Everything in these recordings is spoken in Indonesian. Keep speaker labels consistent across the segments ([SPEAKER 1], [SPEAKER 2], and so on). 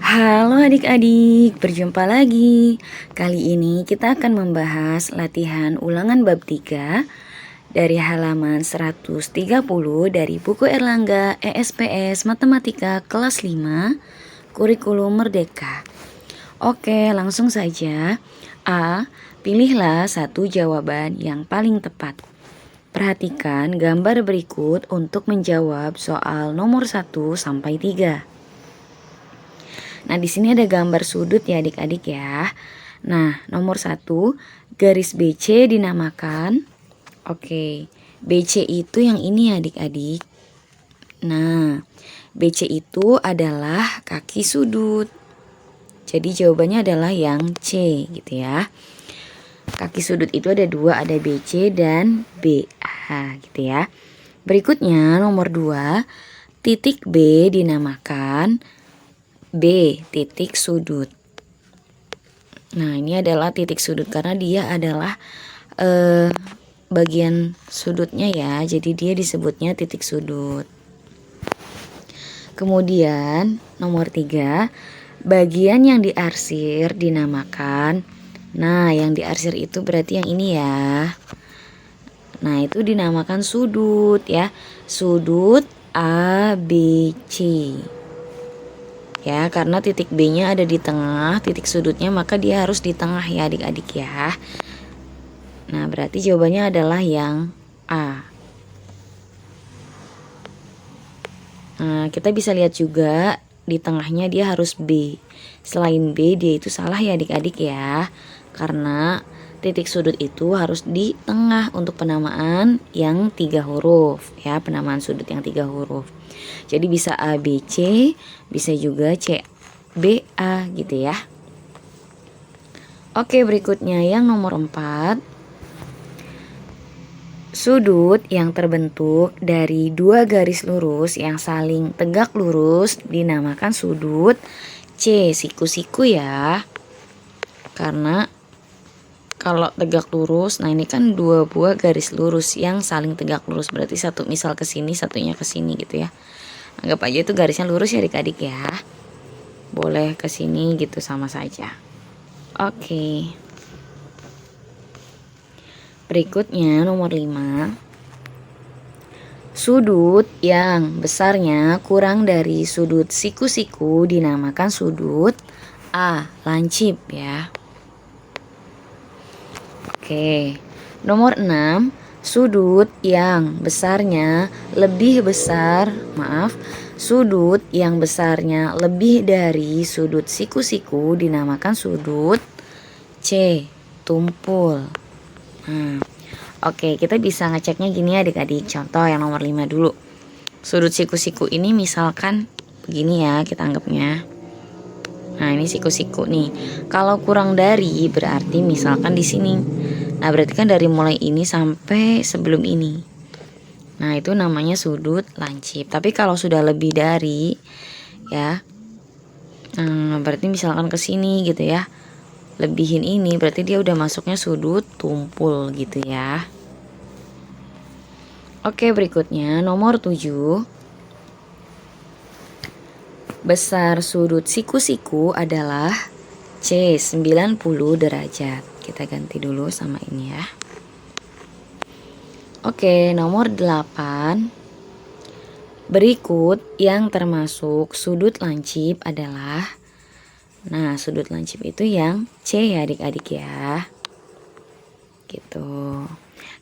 [SPEAKER 1] Halo adik-adik, berjumpa lagi. Kali ini kita akan membahas latihan ulangan bab 3 dari halaman 130 dari buku Erlangga ESPS Matematika kelas 5 Kurikulum Merdeka. Oke, langsung saja. A. Pilihlah satu jawaban yang paling tepat. Perhatikan gambar berikut untuk menjawab soal nomor 1 sampai 3. Nah, di sini ada gambar sudut ya adik-adik ya. Nah, nomor 1, garis BC dinamakan. Oke, BC itu yang ini ya adik-adik. Nah, BC itu adalah kaki sudut. Jadi jawabannya adalah yang C gitu ya. Kaki sudut itu ada dua, ada BC dan BA gitu ya. Berikutnya nomor 2, titik B dinamakan B titik sudut. Nah, ini adalah titik sudut karena dia adalah bagian sudutnya ya. Jadi dia disebutnya titik sudut. Kemudian nomor 3, bagian yang diarsir dinamakan. Nah, yang diarsir itu berarti yang ini ya. Nah, itu dinamakan sudut ya. Sudut ABC. Ya, karena titik B-nya ada di tengah, titik sudutnya, maka dia harus di tengah ya adik-adik ya. Nah, berarti jawabannya adalah yang A. Nah, kita bisa lihat juga di tengahnya dia harus B. Selain B, dia itu salah ya adik-adik ya. Karena titik sudut itu harus di tengah untuk penamaan yang 3 huruf ya, penamaan sudut yang 3 huruf. Jadi bisa ABC, bisa juga CBA gitu ya. Oke, berikutnya yang nomor 4. Sudut yang terbentuk dari dua garis lurus yang saling tegak lurus dinamakan sudut C, siku-siku ya. Karena kalau tegak lurus, nah ini kan dua buah garis lurus yang saling tegak lurus. Berarti satu misal ke sini, satunya ke sini gitu ya. Anggap aja itu garisnya lurus ya adik-adik ya. Boleh ke sini gitu sama saja. Oke. Berikutnya nomor 5. Sudut yang besarnya kurang dari sudut siku-siku dinamakan sudut A, lancip ya. Oke, nomor 6, sudut yang besarnya lebih besar, sudut yang besarnya lebih dari sudut siku-siku dinamakan sudut C, tumpul. Oke, kita bisa ngeceknya gini ya adik-adik. Contoh yang nomor 5 dulu. Sudut siku-siku ini misalkan begini ya, kita anggapnya. Nah, ini siku-siku nih. Kalau kurang dari berarti misalkan di sini. Nah, berarti kan dari mulai ini sampai sebelum ini. Nah, itu namanya sudut lancip. Tapi kalau sudah lebih dari ya, berarti misalkan ke sini gitu ya. Lebihin ini berarti dia udah masuknya sudut tumpul gitu ya. Oke, berikutnya nomor 7. Besar sudut siku-siku adalah C, 90 derajat. Kita ganti dulu sama ini ya. Oke, nomor 8. Berikut yang termasuk sudut lancip adalah, nah sudut lancip itu yang C ya adik-adik ya. Gitu.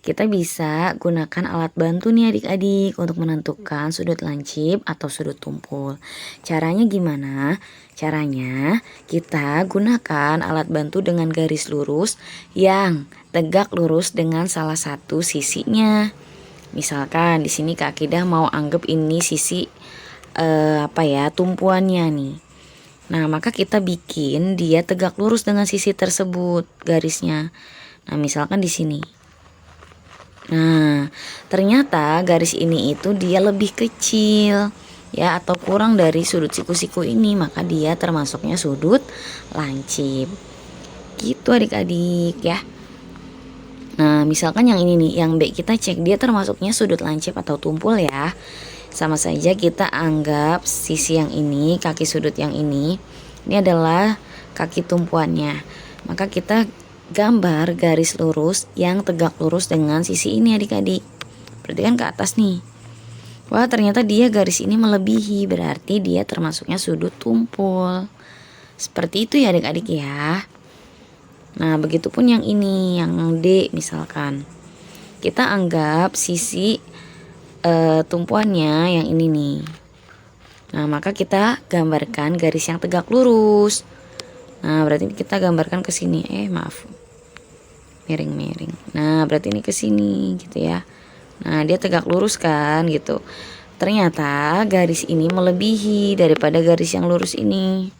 [SPEAKER 1] Kita bisa gunakan alat bantu nih adik-adik untuk menentukan sudut lancip atau sudut tumpul. Caranya gimana? Caranya kita gunakan alat bantu dengan garis lurus yang tegak lurus dengan salah satu sisinya. Misalkan di sini Kak Akidah mau anggap ini sisi tumpuannya nih. Nah, maka kita bikin dia tegak lurus dengan sisi tersebut garisnya. Nah, misalkan di sini. Nah, ternyata garis ini itu dia lebih kecil ya, atau kurang dari sudut siku-siku ini, maka dia termasuknya sudut lancip. Gitu adik-adik ya. Nah, misalkan yang ini nih, yang B kita cek dia termasuknya sudut lancip atau tumpul ya. Sama saja kita anggap sisi yang ini, kaki sudut yang ini Ini adalah kaki tumpuannya. Maka kita gambar garis lurus yang tegak lurus dengan sisi ini adik-adik. Berarti kan ke atas nih. Wah, ternyata dia garis ini melebihi, berarti dia termasuknya sudut tumpul. Seperti itu ya adik-adik ya. Nah, begitupun yang ini, yang D misalkan. Kita anggap sisi tumpuannya yang ini nih. Nah, maka kita gambarkan garis yang tegak lurus. Nah, berarti kita gambarkan ke sini. Maaf. Miring-miring. Nah, berarti ini ke sini gitu ya. Nah, dia tegak lurus kan gitu. Ternyata garis ini melebihi daripada garis yang lurus ini.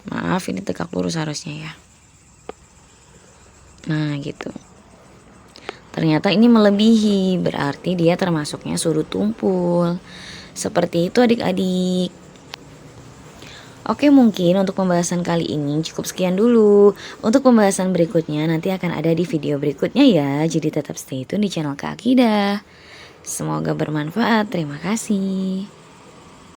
[SPEAKER 1] Maaf, ini tegak lurus harusnya ya. Nah, gitu. Ternyata ini melebihi, berarti dia termasuknya sudut tumpul. Seperti itu adik-adik. Oke, mungkin untuk pembahasan kali ini cukup sekian dulu. Untuk pembahasan berikutnya nanti akan ada di video berikutnya ya. Jadi tetap stay tune di channel Kak Akidah. Semoga bermanfaat. Terima kasih.